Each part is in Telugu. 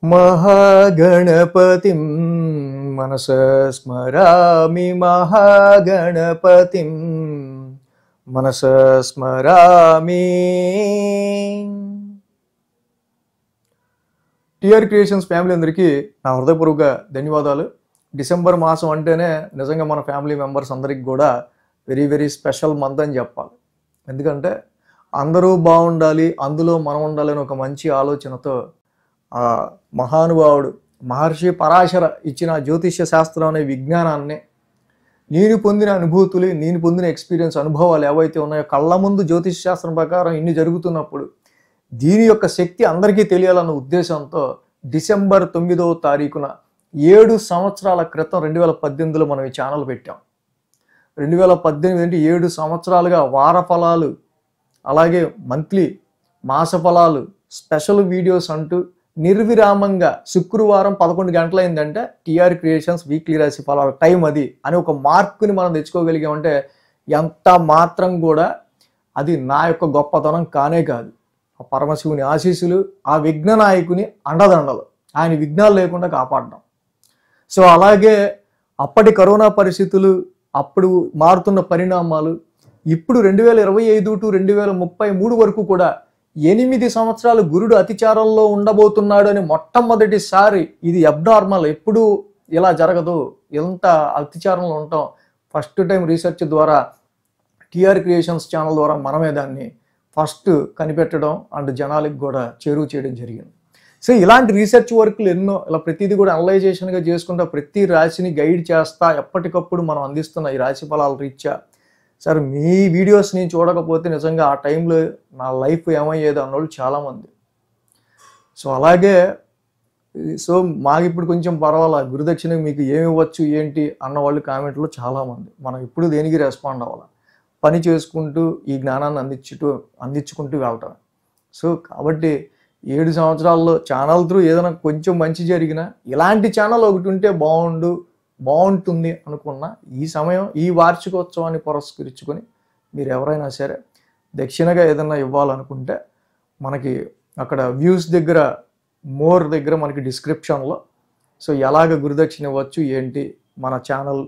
महागणपतिं मनसा स्मरामि महागणपतिं मनसा स्मरामि। టిఆర్ క్రియేషన్స్ ఫ్యామిలీ అందరికీ నా హృదయపూర్వక ధన్యవాదాలు. డిసెంబర్ మాసం అంటేనే నిజంగా మన ఫ్యామిలీ మెంబర్స్ అందరికీ కూడా వెరీ వెరీ స్పెషల్ మంత్ అని చెప్పాలి. ఎందుకంటే అందరూ బాగుండాలి, అందులో మనం ఉండాలని ఒక మంచి ఆలోచనతో మహానుభావుడు మహర్షి పరాశర ఇచ్చిన జ్యోతిష్య శాస్త్రం అనే విజ్ఞానాన్ని, నేను పొందిన అనుభూతులు, నేను పొందిన ఎక్స్పీరియన్స్ అనుభవాలు ఏవైతే ఉన్నాయో కళ్ళ ముందు జ్యోతిష శాస్త్రం ప్రకారం ఇన్ని జరుగుతున్నప్పుడు దీని యొక్క శక్తి అందరికీ తెలియాలన్న ఉద్దేశంతో డిసెంబర్ 9వ తారీఖున 7 సంవత్సరాల క్రితం 2018లో మనం ఈ ఛానల్ పెట్టాం. 2018 అంటే 7 సంవత్సరాలుగా వార ఫలాలు, అలాగే మంత్లీ మాస ఫలాలు, స్పెషల్ వీడియోస్ అంటూ నిర్విరామంగా శుక్రవారం 11 గంటలైందంటే టిఆర్ క్రియేషన్స్ వీక్లీ రాశి ఫలాల టైం అది అని ఒక మార్కుని మనం తెచ్చుకోగలిగామంటే ఎంత మాత్రం కూడా అది నా యొక్క గొప్పతనం కానే కాదు. ఆ పరమశివుని ఆశీస్సులు, ఆ విఘ్న నాయకుని అండదండలు, ఆయన విఘ్నాలు లేకుండా కాపాడడం. సో అలాగే అప్పటి కరోనా పరిస్థితులు, అప్పుడు మారుతున్న పరిణామాలు, ఇప్పుడు 2025 టు 2033 వరకు కూడా 8 సంవత్సరాలు గురుడు అతిచారంలో ఉండబోతున్నాడు అని మొట్టమొదటిసారి ఇది అబ్నార్మల్, ఎప్పుడు ఇలా జరగదు, ఎంత అతిచారంలో ఉంటాం. ఫస్ట్ టైం రీసెర్చ్ ద్వారా టిఆర్ క్రియేషన్స్ ఛానల్ ద్వారా మనమే దాన్ని ఫస్ట్ కనిపెట్టడం అండ్ జనాలకు కూడా చేరువ చేయడం జరిగింది. సో ఇలాంటి రీసెర్చ్ వర్క్లు ఎన్నో, ఇలా ప్రతిదీ కూడా అనలైజేషన్గా చేసుకుంటా ప్రతి రాశిని గైడ్ చేస్తా ఎప్పటికప్పుడు మనం అందిస్తున్న ఈ రాశి ఫలాల రీత్యా సార్ మీ వీడియోస్ నేను చూడకపోతే నిజంగా ఆ టైంలో నా లైఫ్ ఏమయ్యేది అన్నోళ్ళు చాలామంది. సో అలాగే సో మాకు ఇప్పుడు కొంచెం పర్వాలా, గురుదక్షిణ మీకు ఏమి ఇవ్వచ్చు ఏంటి అన్నవాళ్ళు కామెంట్లో చాలామంది. మనం ఇప్పుడు దేనికి రెస్పాండ్ అవ్వాలి, పని చేసుకుంటూ ఈ జ్ఞానాన్ని అందించుకుంటూ వెళ్ళటం. సో కాబట్టి 7 సంవత్సరాల్లో ఛానల్ త్రూ ఏదైనా కొంచెం మంచి జరిగినా ఇలాంటి ఛానల్ ఒకటి ఉంటే బాగుంటుంది అనుకున్న ఈ సమయం, ఈ వార్షికోత్సవాన్ని పురస్కరించుకొని మీరు ఎవరైనా సరే దక్షిణగా ఏదైనా ఇవ్వాలనుకుంటే మనకి అక్కడ వ్యూస్ దగ్గర మోర్ దగ్గర మనకి డిస్క్రిప్షన్లో సో ఎలాగ గురుదక్షిణ ఇవ్వచ్చు ఏంటి, మన ఛానల్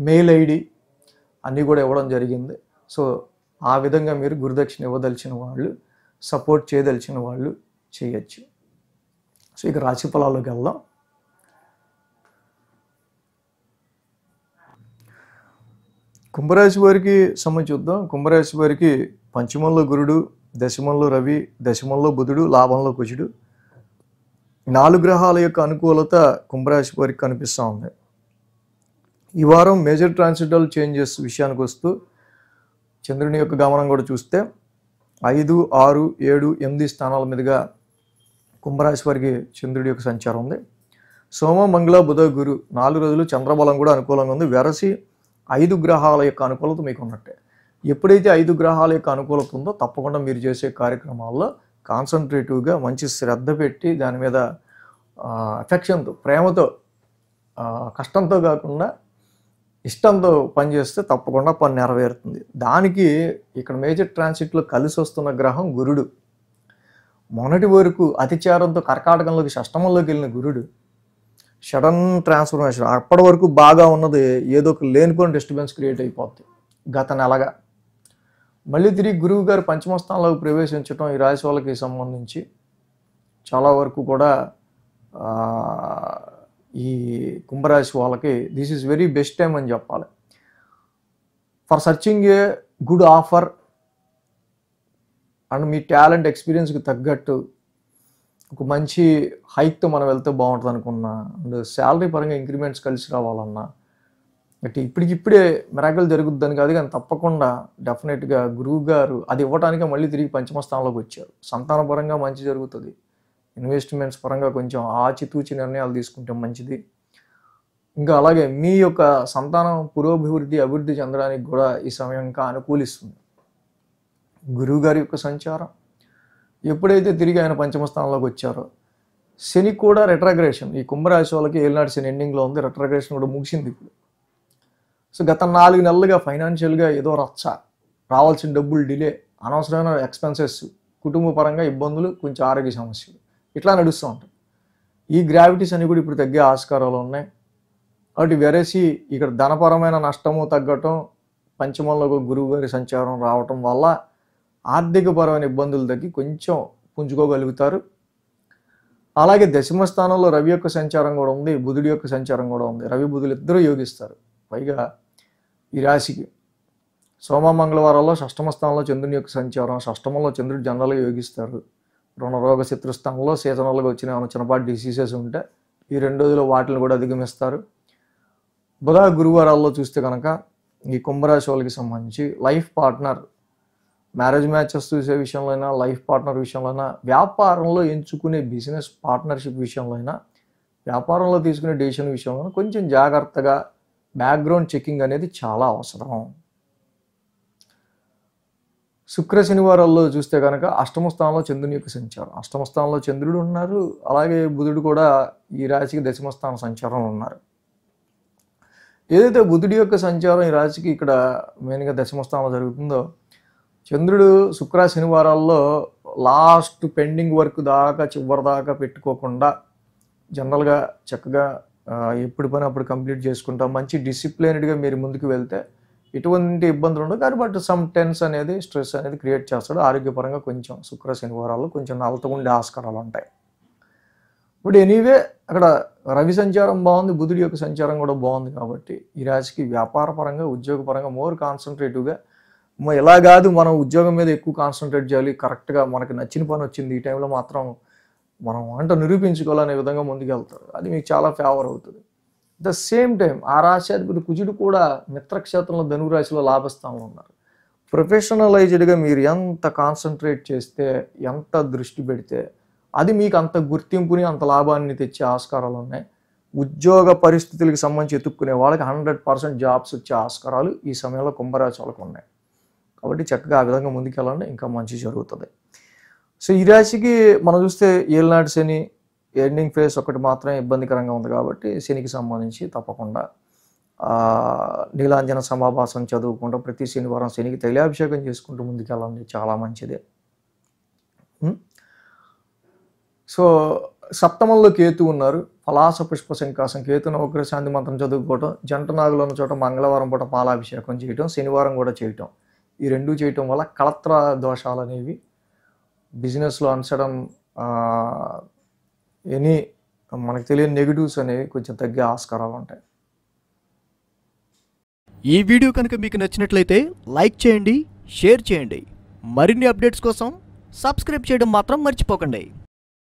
మెయిల్ ఐడి అన్నీ కూడా ఇవ్వడం జరిగింది. సో ఆ విధంగా మీరు గురుదక్షిణ ఇవ్వదలిచిన వాళ్ళు, సపోర్ట్ చేయదలిచిన వాళ్ళు చేయొచ్చు. సో ఇక రాశి ఫలాల్లోకి వెళ్దాం. కుంభరాశి వారికి సంబంధించి చూద్దాం. కుంభరాశి వారికి పంచమంలో గురుడు, దశమంలో రవి, దశమంలో బుధుడు, లాభంలో కుజుడు, 4 గ్రహాల యొక్క అనుకూలత కుంభరాశి వారికి కనిపిస్తూ ఉంది. ఈ వారం మేజర్ ట్రాన్సిటల్ చేంజెస్ విషయానికి వస్తూ చంద్రుని యొక్క గమనం కూడా చూస్తే 5, 6, 7, 8 స్థానాల మీదుగా కుంభరాశి వారికి చంద్రుడి యొక్క సంచారం ఉంది. సోమ, మంగళ, బుధ, గురు 4 రోజులు చంద్రబలం కూడా అనుకూలంగా ఉంది. వెరసి 5 గ్రహాల యొక్క అనుకూలత మీకు ఉన్నట్టే. ఎప్పుడైతే 5 గ్రహాల యొక్క అనుకూలత ఉందో తప్పకుండా మీరు చేసే కార్యక్రమాల్లో కాన్సన్ట్రేటివ్గా మంచి శ్రద్ధ పెట్టి దాని మీద అఫెక్షన్తో, ప్రేమతో, కష్టంతో కాకుండా ఇష్టంతో పనిచేస్తే తప్పకుండా పని నెరవేరుతుంది. దానికి ఇక్కడ మేజర్ ట్రాన్సిట్లో కలిసి వస్తున్న గ్రహం గురుడు. మొన్నటి వరకు అతిచారంతో కర్కాటకంలోకి షష్టమంలోకి వెళ్ళిన గురుడు సడన్ ట్రాన్స్ఫర్మేషన్, అప్పటి వరకు బాగా ఉన్నది ఏదో ఒక లేనిపోయిన డిస్టర్బెన్స్ క్రియేట్ అయిపోతుంది. గత నెలగా మళ్ళీ తిరిగి గురువు గారు పంచమ స్థానంలోకి ప్రవేశించడం ఈ రాశి వాళ్ళకి సంబంధించి చాలా వరకు కూడా ఈ కుంభరాశి వాళ్ళకి this is very best time అని చెప్పాలి for searching a good offer and మీ టాలెంట్ ఎక్స్పీరియన్స్కి తగ్గట్టు ఒక మంచి హైక్తో మనం వెళ్తే బాగుంటుంది అనుకున్నా, అండ్ శాలరీ పరంగా ఇంక్రిమెంట్స్ కలిసి రావాలన్నా, అంటే ఇప్పటికిప్పుడే మిరాకిల్ జరుగుద్దని కాదు కానీ తప్పకుండా డెఫినెట్గా గురువు గారు అది ఇవ్వటానికే మళ్ళీ తిరిగి పంచమ స్థానంలోకి వచ్చారు. సంతాన పరంగా మంచి జరుగుతుంది, ఇన్వెస్ట్మెంట్స్ పరంగా కొంచెం ఆచితూచి నిర్ణయాలు తీసుకుంటే మంచిది. ఇంకా అలాగే మీ యొక్క సంతానం అభివృద్ధి చెందడానికి కూడా ఈ సమయం ఇంకా అనుకూలిస్తుంది. గురువు గారి యొక్క సంచారం ఎప్పుడైతే తిరిగి ఆయన పంచమ స్థానంలోకి వచ్చారో, శని కూడా రెట్రాగ్రేషన్, ఈ కుంభరాశి వాళ్ళకి ఏలినాటి శని ఎండింగ్లో ఉంది, రెట్రాగ్రేషన్ కూడా ముగిసింది ఇప్పుడు. సో గత 4 నెలలుగా ఫైనాన్షియల్గా ఏదో రచ్చ, రావాల్సిన డబ్బులు డిలే, అనవసరమైన ఎక్స్పెన్సెస్, కుటుంబ పరంగా ఇబ్బందులు, కొంచెం ఆరోగ్య సమస్యలు ఇట్లా నడుస్తూ ఉంటాయి. ఈ గ్రావిటీస్ అన్ని కూడా ఇప్పుడు తగ్గే ఆస్కారాలు ఉన్నాయి. కాబట్టి వెరసి ఇక్కడ ధనపరమైన నష్టము తగ్గటం, పంచమంలో గురువు గారి సంచారం రావటం వల్ల ఆర్థికపరమైన ఇబ్బందులు తగ్గి కొంచెం పుంజుకోగలుగుతారు. అలాగే దశమ స్థానంలో రవి యొక్క సంచారం కూడా ఉంది, బుధుడి యొక్క సంచారం కూడా ఉంది. రవి బుధులు ఇద్దరూ యోగిస్తారు. పైగా ఈ రాశికి సోమ మంగళవారాల్లో షష్టమ స్థానంలో చంద్రుని యొక్క సంచారం, షష్టమంలో చంద్రుడు జనరల్గా యోగిస్తారు. రుణరోగ శత్రుస్థానంలో సీజనల్గా వచ్చిన చిన్నపాటి డిసీజెస్ ఉంటే ఈ 2 రోజులు వాటిని కూడా అధిగమిస్తారు. బుధ గురువారాల్లో చూస్తే కనుక ఈ కుంభరాశి వాళ్ళకి సంబంధించి లైఫ్ పార్ట్నర్, మ్యారేజ్ మ్యాచెస్ చూసే విషయంలో అయినా, లైఫ్ పార్ట్నర్ విషయంలో అయినా, వ్యాపారంలో ఎంచుకునే బిజినెస్ పార్ట్నర్షిప్ విషయంలో అయినా, వ్యాపారంలో తీసుకునే డెసిషన్ విషయంలో కొంచెం జాగ్రత్తగా బ్యాక్గ్రౌండ్ చెకింగ్ అనేది చాలా అవసరం. శుక్ర శనివారాల్లో చూస్తే కనుక అష్టమ స్థానంలో చంద్రుని యొక్క సంచారం, అష్టమ స్థానంలో చంద్రుడు ఉన్నారు. అలాగే బుధుడు కూడా ఈ రాశికి దశమ స్థాన సంచారంలో ఉన్నారు. ఏదైతే బుధుడి యొక్క సంచారం ఈ రాశికి ఇక్కడ మెయిన్గా దశమ స్థానంలో జరుగుతుందో, చంద్రుడు శుక్ర శనివారాల్లో లాస్ట్ పెండింగ్ వర్క్ దాకా చివరి దాకా పెట్టుకోకుండా జనరల్గా చక్కగా ఎప్పుడు పని అప్పుడు కంప్లీట్ చేసుకుంటాం, మంచి డిసిప్లైన్డ్గా మీరు ముందుకు వెళ్తే ఎటువంటి ఇబ్బందులు ఉండవు. కానీ బట్ సమ్ టెన్స్ అనేది, స్ట్రెస్ అనేది క్రియేట్ చేస్తాడు. ఆరోగ్యపరంగా కొంచెం శుక్ర శనివారాల్లో కొంచెం నలతగా ఉండే ఆస్కారాలు ఉంటాయి. ఇప్పుడు ఎనీవే అక్కడ రవి సంచారం బాగుంది, బుధుడి యొక్క సంచారం కూడా బాగుంది. కాబట్టి ఈ రాశికి వ్యాపారపరంగా, ఉద్యోగపరంగా మోర్ కాన్సన్ట్రేటివ్గా, ఇలా కాదు మనం ఉద్యోగం మీద ఎక్కువ కాన్సన్ట్రేట్ చేయాలి, కరెక్ట్గా మనకి నచ్చిన పని వచ్చింది ఈ టైంలో మాత్రం మనం నిరూపించుకోవాలనే విధంగా ముందుకెళ్తారు. అది మీకు చాలా ఫేవర్ అవుతుంది. ద సేమ్ టైం ఆ రాశ్యాధిపతి కుజుడు కూడా మిత్రక్షేత్రంలో ధనురాశిలో లాభస్థానంలో ఉన్నారు. ప్రొఫెషనలైజ్డ్గా మీరు ఎంత కాన్సన్ట్రేట్ చేస్తే, ఎంత దృష్టి పెడితే అది మీకు అంత గుర్తింపుని, అంత లాభాన్ని తెచ్చే ఆస్కారాలు ఉన్నాయి. ఉద్యోగ పరిస్థితులకు సంబంధించి ఎత్తుక్కునే వాళ్ళకి 100% జాబ్స్ వచ్చే ఆస్కారాలు ఈ సమయంలో కుంభరాశి వాళ్ళకు ఉన్నాయి. కాబట్టి చక్కగా ఆ విధంగా ముందుకెళ్ళండి, ఇంకా మంచి జరుగుతుంది. సో ఈ రాశికి మనం చూస్తే ఏలినాటి శని ఎండింగ్ ఫేజ్ ఒకటి మాత్రమే ఇబ్బందికరంగా ఉంది. కాబట్టి శనికి సంబంధించి తప్పకుండా నీలాంజన సమాభాసం చదువుకుంటూ ప్రతి శనివారం శనికి తైలాభిషేకం చేసుకుంటూ ముందుకెళ్ళండి, చాలా మంచిది. సో సప్తమంలో కేతు ఉన్నారు. పలాస పుష్ప శంకాసం, కేతు నవగ్రహ శాంతి మంత్రం చదువుకోవటం, జంట నాగులు ఉన్న చోట మంగళవారం పూట పాలాభిషేకం చేయటం, శనివారం కూడా చేయటం, ఈ 2 చేయటం వల్ల కళత్ర దోషాలు అనేవి, బిజినెస్లో అన్సడన్ మనకు తెలియని నెగిటివ్స్ అనేవి కొంచెం తగ్గే ఆస్కారాలు ఉంటాయి. ఈ వీడియో కనుక మీకు నచ్చినట్లయితే లైక్ చేయండి, షేర్ చేయండి. మరిన్ని అప్డేట్స్ కోసం సబ్స్క్రైబ్ చేయడం మాత్రం మర్చిపోకండి.